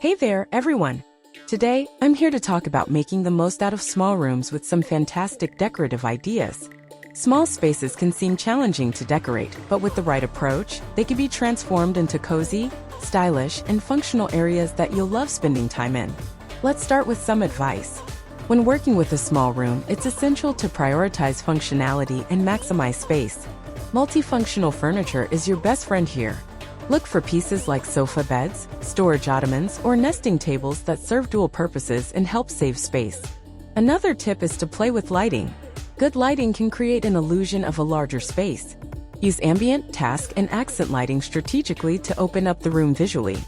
Hey there, everyone! Today, I'm here to talk about making the most out of small rooms with some fantastic decorative ideas. Small spaces can seem challenging to decorate, but with the right approach, they can be transformed into cozy, stylish, and functional areas that you'll love spending time in. Let's start with some advice. When working with a small room, it's essential to prioritize functionality and maximize space. Multifunctional furniture is your best friend here. Look for pieces like sofa beds, storage ottomans, or nesting tables that serve dual purposes and help save space. Another tip is to play with lighting. Good lighting can create an illusion of a larger space. Use ambient, task, and accent lighting strategically to open up the room visually.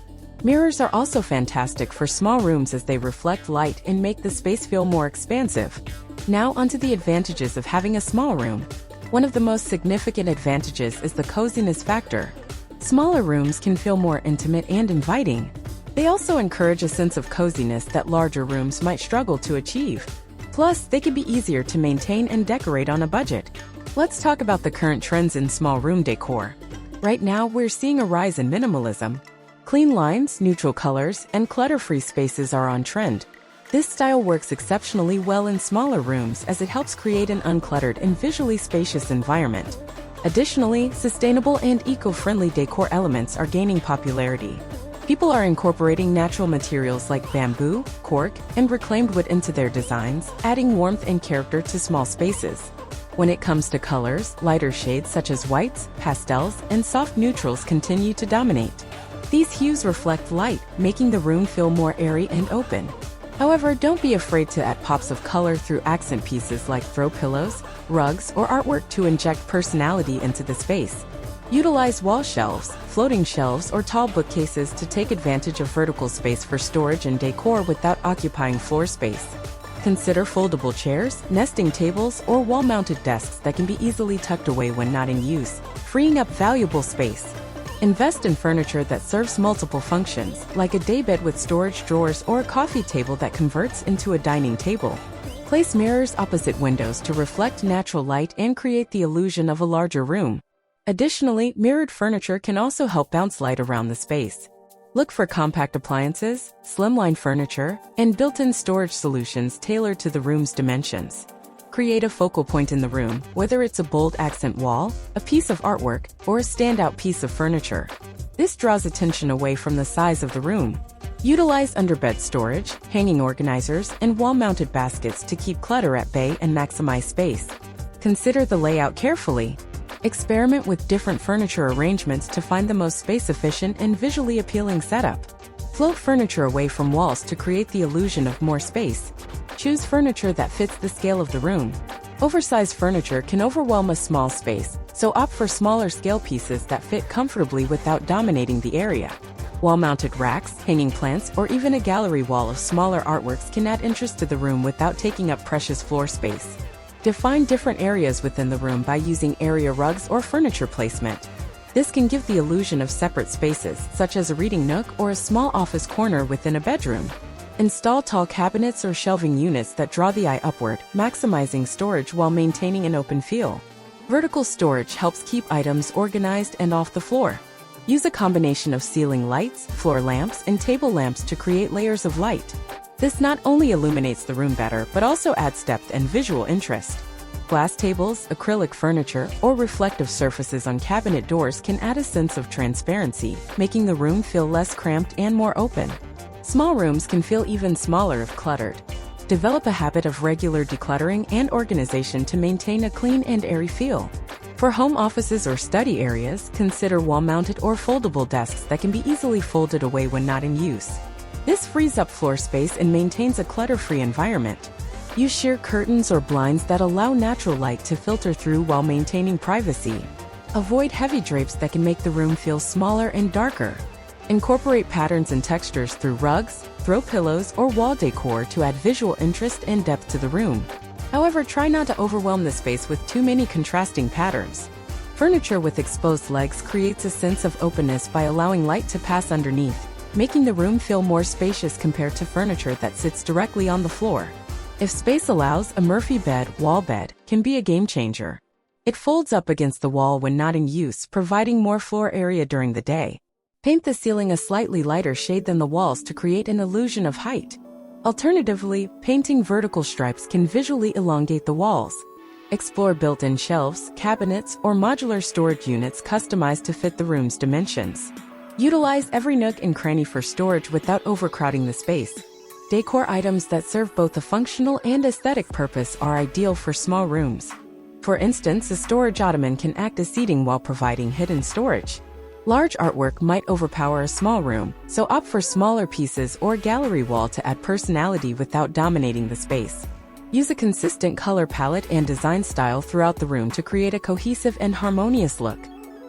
Mirrors are also fantastic for small rooms as they reflect light and make the space feel more expansive. Now onto the advantages of having a small room. One of the most significant advantages is the coziness factor. Smaller rooms can feel more intimate and inviting. They also encourage a sense of coziness that larger rooms might struggle to achieve. Plus, they can be easier to maintain and decorate on a budget. Let's talk about the current trends in small room decor. Right now, we're seeing a rise in minimalism. Clean lines, neutral colors, and clutter-free spaces are on trend. This style works exceptionally well in smaller rooms as it helps create an uncluttered and visually spacious environment. Additionally, sustainable and eco-friendly decor elements are gaining popularity. People are incorporating natural materials like bamboo, cork, and reclaimed wood into their designs, adding warmth and character to small spaces. When it comes to colors, lighter shades such as whites, pastels, and soft neutrals continue to dominate. These hues reflect light, making the room feel more airy and open. However, don't be afraid to add pops of color through accent pieces like throw pillows, rugs, or artwork to inject personality into the space. Utilize wall shelves, floating shelves, or tall bookcases to take advantage of vertical space for storage and decor without occupying floor space. Consider foldable chairs, nesting tables, or wall-mounted desks that can be easily tucked away when not in use, freeing up valuable space. Invest in furniture that serves multiple functions, like a daybed with storage drawers or a coffee table that converts into a dining table. Place mirrors opposite windows to reflect natural light and create the illusion of a larger room. Additionally, mirrored furniture can also help bounce light around the space. Look for compact appliances, slimline furniture, and built-in storage solutions tailored to the room's dimensions. Create a focal point in the room, whether it's a bold accent wall, a piece of artwork, or a standout piece of furniture. This draws attention away from the size of the room. Utilize underbed storage, hanging organizers, and wall-mounted baskets to keep clutter at bay and maximize space. Consider the layout carefully. Experiment with different furniture arrangements to find the most space-efficient and visually appealing setup. Float furniture away from walls to create the illusion of more space. Choose furniture that fits the scale of the room. Oversized furniture can overwhelm a small space, so opt for smaller scale pieces that fit comfortably without dominating the area. Wall-mounted racks, hanging plants, or even a gallery wall of smaller artworks can add interest to the room without taking up precious floor space. Define different areas within the room by using area rugs or furniture placement. This can give the illusion of separate spaces, such as a reading nook or a small office corner within a bedroom. Install tall cabinets or shelving units that draw the eye upward, maximizing storage while maintaining an open feel. Vertical storage helps keep items organized and off the floor. Use a combination of ceiling lights, floor lamps, and table lamps to create layers of light. This not only illuminates the room better, but also adds depth and visual interest. Glass tables, acrylic furniture, or reflective surfaces on cabinet doors can add a sense of transparency, making the room feel less cramped and more open. Small rooms can feel even smaller if cluttered. Develop a habit of regular decluttering and organization to maintain a clean and airy feel. For home offices or study areas, consider wall-mounted or foldable desks that can be easily folded away when not in use. This frees up floor space and maintains a clutter-free environment. Use sheer curtains or blinds that allow natural light to filter through while maintaining privacy. Avoid heavy drapes that can make the room feel smaller and darker. Incorporate patterns and textures through rugs, throw pillows, or wall decor to add visual interest and depth to the room. However, try not to overwhelm the space with too many contrasting patterns. Furniture with exposed legs creates a sense of openness by allowing light to pass underneath, making the room feel more spacious compared to furniture that sits directly on the floor. If space allows, a Murphy bed, wall bed, can be a game changer. It folds up against the wall when not in use, providing more floor area during the day. Paint the ceiling a slightly lighter shade than the walls to create an illusion of height. Alternatively, painting vertical stripes can visually elongate the walls. Explore built-in shelves, cabinets, or modular storage units customized to fit the room's dimensions. Utilize every nook and cranny for storage without overcrowding the space. Decor items that serve both a functional and aesthetic purpose are ideal for small rooms. For instance, a storage ottoman can act as seating while providing hidden storage. Large artwork might overpower a small room, so opt for smaller pieces or gallery wall to add personality without dominating the space. Use a consistent color palette and design style throughout the room to create a cohesive and harmonious look.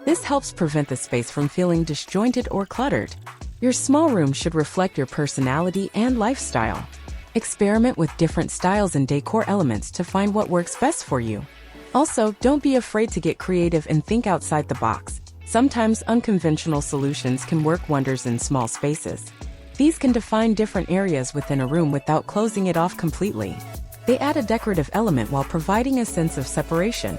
This helps prevent the space from feeling disjointed or cluttered. Your small room should reflect your personality and lifestyle. Experiment with different styles and decor elements to find what works best for you. Also, don't be afraid to get creative and think outside the box. Sometimes unconventional solutions can work wonders in small spaces. These can define different areas within a room without closing it off completely. They add a decorative element while providing a sense of separation.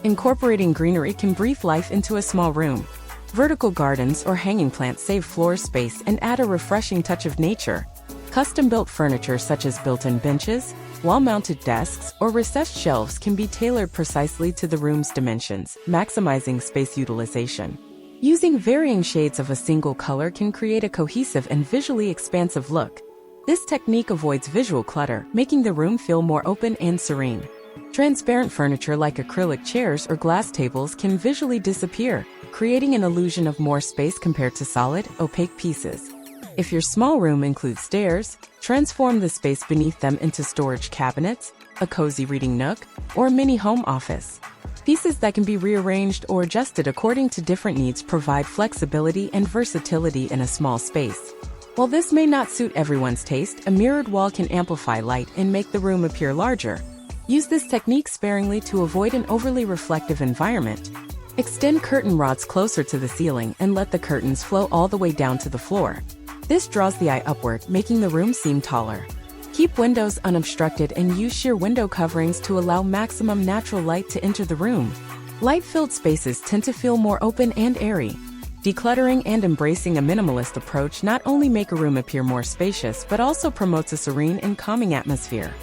Incorporating greenery can breathe life into a small room. Vertical gardens or hanging plants save floor space and add a refreshing touch of nature. Custom-built furniture such as built-in benches, wall-mounted desks, or recessed shelves can be tailored precisely to the room's dimensions, maximizing space utilization. Using varying shades of a single color can create a cohesive and visually expansive look. This technique avoids visual clutter, making the room feel more open and serene. Transparent furniture like acrylic chairs or glass tables can visually disappear, creating an illusion of more space compared to solid, opaque pieces. If your small room includes stairs, transform the space beneath them into storage cabinets, a cozy reading nook, or a mini home office. Pieces that can be rearranged or adjusted according to different needs provide flexibility and versatility in a small space. While this may not suit everyone's taste, a mirrored wall can amplify light and make the room appear larger. Use this technique sparingly to avoid an overly reflective environment. Extend curtain rods closer to the ceiling and let the curtains flow all the way down to the floor. This draws the eye upward, making the room seem taller. Keep windows unobstructed and use sheer window coverings to allow maximum natural light to enter the room. Light-filled spaces tend to feel more open and airy. Decluttering and embracing a minimalist approach not only make a room appear more spacious but also promotes a serene and calming atmosphere.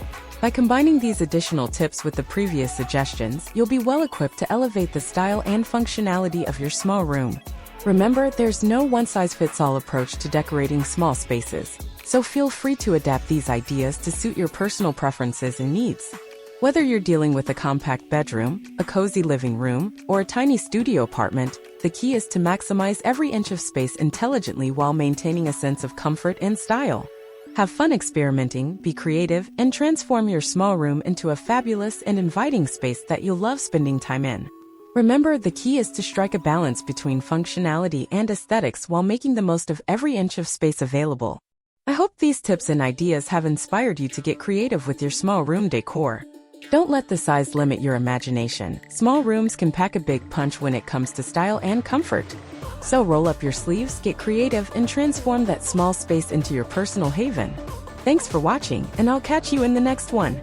By combining these additional tips with the previous suggestions, you'll be well equipped to elevate the style and functionality of your small room. Remember, there's no one-size-fits-all approach to decorating small spaces, so feel free to adapt these ideas to suit your personal preferences and needs. Whether you're dealing with a compact bedroom, a cozy living room, or a tiny studio apartment, the key is to maximize every inch of space intelligently while maintaining a sense of comfort and style. Have fun experimenting, be creative, and transform your small room into a fabulous and inviting space that you'll love spending time in. Remember, the key is to strike a balance between functionality and aesthetics while making the most of every inch of space available. I hope these tips and ideas have inspired you to get creative with your small room decor. Don't let the size limit your imagination. Small rooms can pack a big punch when it comes to style and comfort. So roll up your sleeves, get creative, and transform that small space into your personal haven. Thanks for watching, and I'll catch you in the next one.